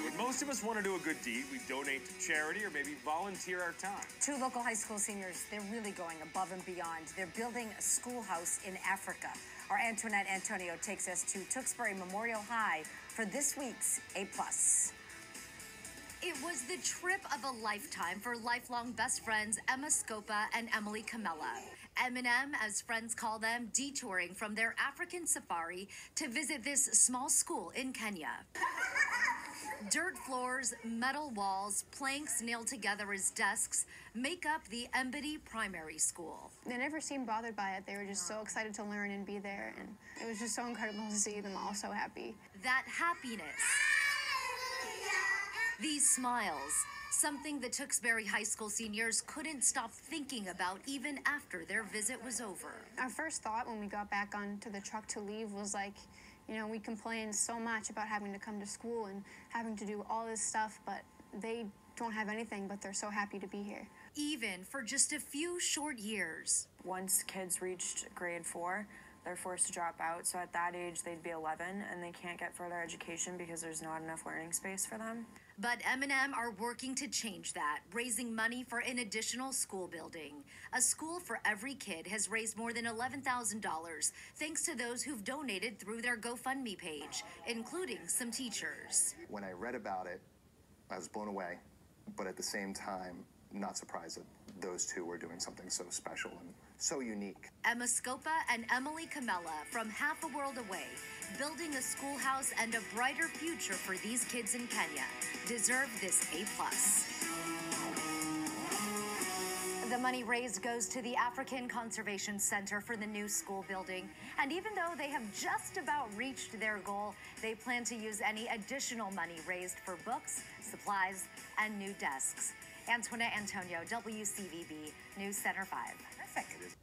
When most of us want to do a good deed, we donate to charity or maybe volunteer our time. Two local high school seniors, they're really going above and beyond. They're building a schoolhouse in Africa. Our Antoinette Antonio takes us to Tewksbury Memorial High for this week's A+. It was the trip of a lifetime for lifelong best friends Emma Scopa and Emily Camella. M&M, as friends call them, detouring from their African safari to visit this small school in Kenya. Dirt floors, metal walls, planks nailed together as desks make up the Embiti primary school. They never seemed bothered by it. They were just so excited to learn and be there, and it was just so incredible to see them all so happy. That happiness, these smiles, something the Tewksbury High School seniors couldn't stop thinking about even after their visit was over. Our first thought when we got back onto the truck to leave was like, you know, we complained so much about having to come to school and having to do all this stuff, but they don't have anything, but they're so happy to be here. Even for just a few short years. Once kids reached grade 4, they're forced to drop out. So at that age, they'd be 11 and they can't get further education because there's not enough learning space for them. But M&M are working to change that, raising money for an additional school building. A school for every kid has raised more than $11,000 thanks to those who've donated through their GoFundMe page, including some teachers. When I read about it, I was blown away, but at the same time, not surprised that those two were doing something so special and so unique. Emma Scopa and Emily Camella from half a world away, building a schoolhouse and a brighter future for these kids in Kenya, deserve this A+. The money raised goes to the African Conservation Center for the new school building. And even though they have just about reached their goal, they plan to use any additional money raised for books, supplies, and new desks. Antoinette Antonio, WCVB, News Center 5. Perfect.